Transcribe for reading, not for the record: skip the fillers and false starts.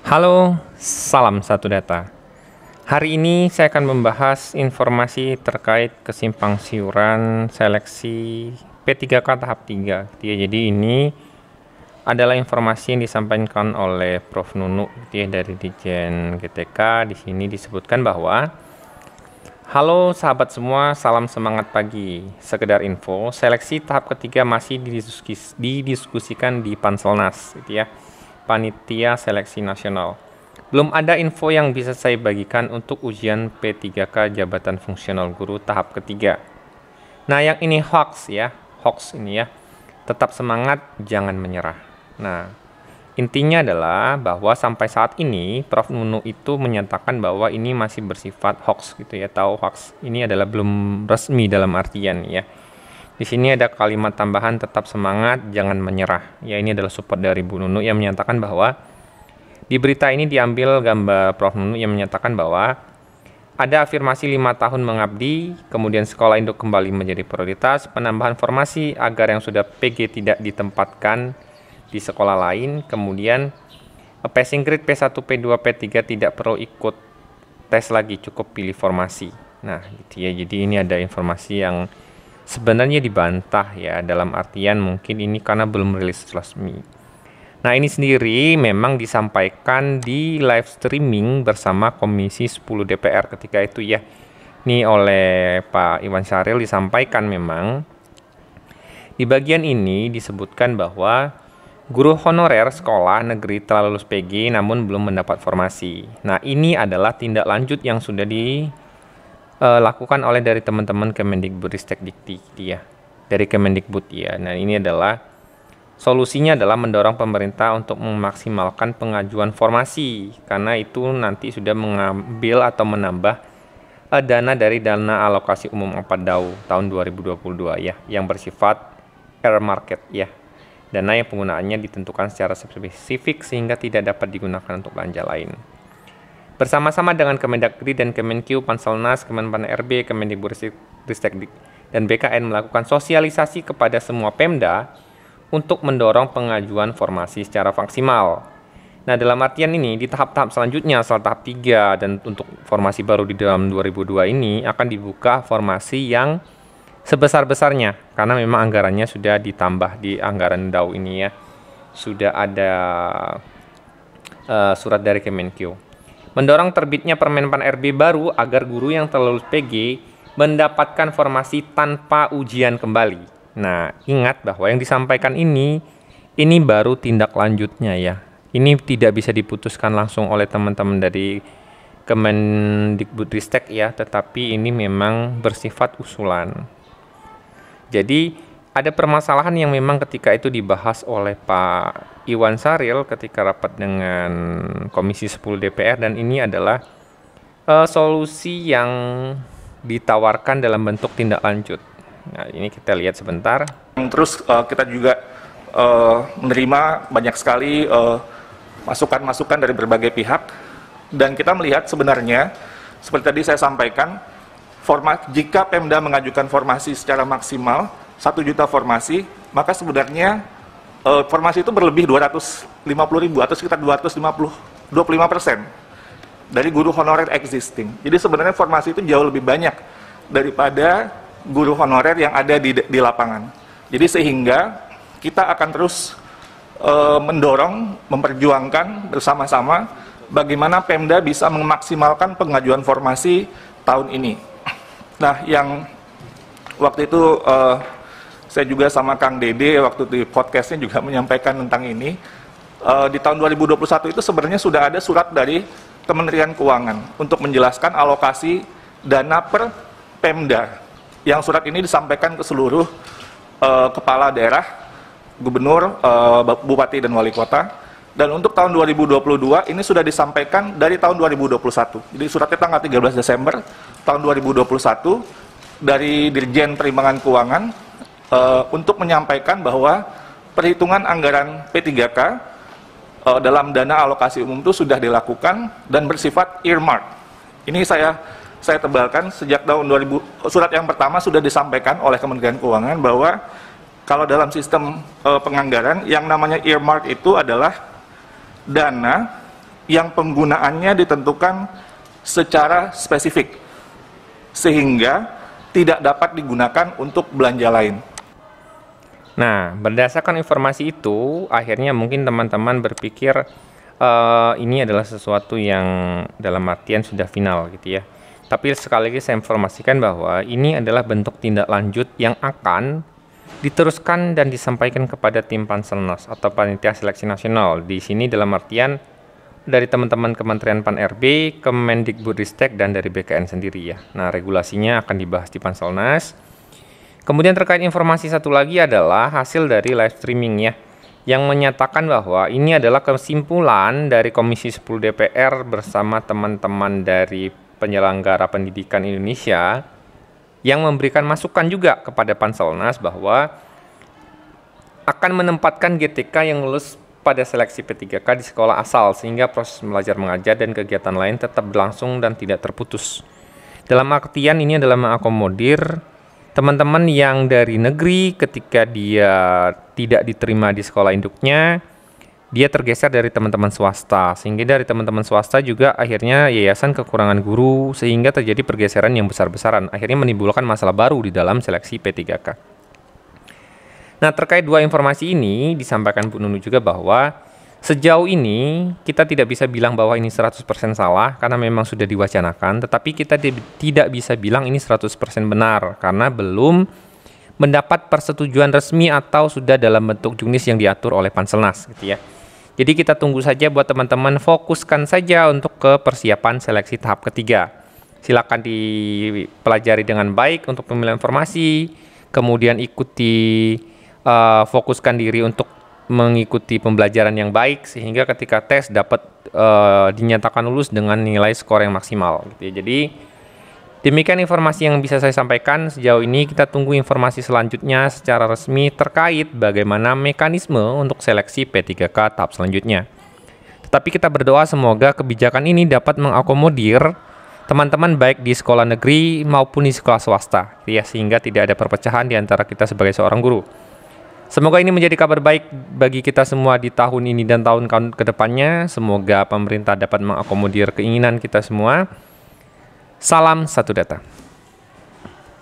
Halo, salam satu data. Hari ini saya akan membahas informasi terkait kesimpang siuran seleksi P3K tahap 3. Jadi ini adalah informasi yang disampaikan oleh Prof. Nunu dari Dijen GTK. Di sini disebutkan bahwa halo sahabat semua, salam semangat pagi. Sekedar info, seleksi tahap ketiga masih didiskusikan di Panselnas, Panitia Seleksi Nasional. Belum ada info yang bisa saya bagikan untuk ujian P3K Jabatan Fungsional Guru tahap ketiga. Nah, yang ini hoax ini. Tetap semangat, jangan menyerah. Nah, intinya adalah bahwa sampai saat ini Prof. Nunu itu menyatakan bahwa ini masih bersifat hoax Tahu hoax ini adalah belum resmi dalam artian Di sini ada kalimat tambahan tetap semangat, jangan menyerah. Ini adalah support dari Bu Nunu yang menyatakan bahwa di berita ini diambil gambar Prof. Nunu yang menyatakan bahwa ada afirmasi 5 tahun mengabdi, kemudian sekolah induk kembali menjadi prioritas, penambahan formasi agar yang sudah PG tidak ditempatkan di sekolah lain, kemudian passing grade P1, P2, P3 tidak perlu ikut tes lagi, cukup pilih formasi. Nah, jadi ini ada informasi yang sebenarnya dibantah dalam artian mungkin ini karena belum rilis resmi. Nah, ini sendiri memang disampaikan di live streaming bersama Komisi 10 DPR ketika itu Ini oleh Pak Iwan Syahril disampaikan memang di bagian ini disebutkan bahwa guru honorer sekolah negeri telah lulus PG namun belum mendapat formasi. Nah, ini adalah tindak lanjut yang sudah dilakukan oleh dari teman-teman Kemendikbudristek Dikti dari Kemendikbud Nah, ini adalah solusinya adalah mendorong pemerintah untuk memaksimalkan pengajuan formasi karena itu nanti sudah mengambil atau menambah dana dari dana alokasi umum APADDAU tahun 2022 yang bersifat air market Dana yang penggunaannya ditentukan secara spesifik sehingga tidak dapat digunakan untuk belanja lain. Bersama-sama dengan Kemendagri dan Kemenkeu, Panselnas, Kemenpan RB, Kemendikbudristek dan BKN melakukan sosialisasi kepada semua Pemda untuk mendorong pengajuan formasi secara maksimal. Nah, dalam artian ini di tahap-tahap selanjutnya, setelah tahap 3 dan untuk formasi baru di dalam 2002 ini akan dibuka formasi yang sebesar-besarnya karena memang anggarannya sudah ditambah di anggaran DAU ini Sudah ada surat dari Kemenkeu. Mendorong terbitnya Permenpan RB baru agar guru yang telah lulus PG mendapatkan formasi tanpa ujian kembali. Nah, ingat bahwa yang disampaikan ini baru tindak lanjutnya Ini tidak bisa diputuskan langsung oleh teman-teman dari Kemendikbudristek tetapi ini memang bersifat usulan. Jadi ada permasalahan yang memang ketika itu dibahas oleh Pak Iwan Syahril ketika rapat dengan Komisi 10 DPR dan ini adalah solusi yang ditawarkan dalam bentuk tindak lanjut. Nah, ini kita lihat sebentar. Terus kita juga menerima banyak sekali masukan-masukan dari berbagai pihak dan kita melihat sebenarnya seperti tadi saya sampaikan jika Pemda mengajukan formasi secara maksimal 1 juta formasi, maka sebenarnya formasi itu berlebih 250.000 atau sekitar 25% dari guru honorer existing. Jadi sebenarnya formasi itu jauh lebih banyak daripada guru honorer yang ada di lapangan. Jadi sehingga kita akan terus mendorong, memperjuangkan bersama-sama bagaimana Pemda bisa memaksimalkan pengajuan formasi tahun ini. Nah, yang waktu itu saya juga sama Kang Dede waktu di podcastnya juga menyampaikan tentang ini. Di tahun 2021 itu sebenarnya sudah ada surat dari Kementerian Keuangan untuk menjelaskan alokasi dana per Pemda. Yang surat ini disampaikan ke seluruh kepala daerah, gubernur, bupati dan wali kota. Dan untuk tahun 2022 ini sudah disampaikan dari tahun 2021. Jadi suratnya tanggal 13 Desember tahun 2021 dari Dirjen Perimbangan Keuangan untuk menyampaikan bahwa perhitungan anggaran P3K dalam dana alokasi umum itu sudah dilakukan dan bersifat earmark. Ini saya tebalkan sejak tahun 2000, surat yang pertama sudah disampaikan oleh Kementerian Keuangan bahwa kalau dalam sistem penganggaran yang namanya earmark itu adalah dana yang penggunaannya ditentukan secara spesifik, sehingga tidak dapat digunakan untuk belanja lain. Nah, berdasarkan informasi itu, akhirnya mungkin teman-teman berpikir ini adalah sesuatu yang dalam artian sudah final gitu ya. Tapi sekali lagi saya informasikan bahwa ini adalah bentuk tindak lanjut yang akan diteruskan dan disampaikan kepada tim Panselnas atau Panitia Seleksi Nasional. Di sini dalam artian dari teman-teman Kementerian Pan-RB, Kemendikbudristek, dan dari BKN sendiri ya. Nah, regulasinya akan dibahas di Panselnas. Kemudian terkait informasi satu lagi adalah hasil dari live streaming ya, yang menyatakan bahwa ini adalah kesimpulan dari Komisi 10 DPR bersama teman-teman dari penyelenggara pendidikan Indonesia yang memberikan masukan juga kepada Panselnas bahwa akan menempatkan GTK yang lulus pada seleksi P3K di sekolah asal sehingga proses belajar mengajar dan kegiatan lain tetap berlangsung dan tidak terputus. Dalam artian ini adalah mengakomodir teman-teman yang dari negeri ketika dia tidak diterima di sekolah induknya, dia tergeser dari teman-teman swasta. Sehingga dari teman-teman swasta juga akhirnya yayasan kekurangan guru sehingga terjadi pergeseran yang besar-besaran. Akhirnya menimbulkan masalah baru di dalam seleksi P3K. Nah, terkait dua informasi ini disampaikan Bu Nunu juga bahwa sejauh ini kita tidak bisa bilang bahwa ini 100% salah karena memang sudah diwacanakan, tetapi kita tidak bisa bilang ini 100% benar karena belum mendapat persetujuan resmi atau sudah dalam bentuk juknis yang diatur oleh Panselnas gitu ya. Jadi kita tunggu saja buat teman-teman, fokuskan saja untuk ke persiapan seleksi tahap ketiga. Silakan dipelajari dengan baik untuk pemilihan informasi, kemudian ikuti fokuskan diri untuk mengikuti pembelajaran yang baik sehingga ketika tes dapat dinyatakan lulus dengan nilai skor yang maksimal gitu ya. Jadi demikian informasi yang bisa saya sampaikan sejauh ini. Kita tunggu informasi selanjutnya secara resmi terkait bagaimana mekanisme untuk seleksi P3K tahap selanjutnya. Tetapi kita berdoa semoga kebijakan ini dapat mengakomodir teman-teman baik di sekolah negeri maupun di sekolah swasta ya, sehingga tidak ada perpecahan di antara kita sebagai seorang guru. Semoga ini menjadi kabar baik bagi kita semua di tahun ini dan tahun ke depannya. Semoga pemerintah dapat mengakomodir keinginan kita semua. Salam satu data.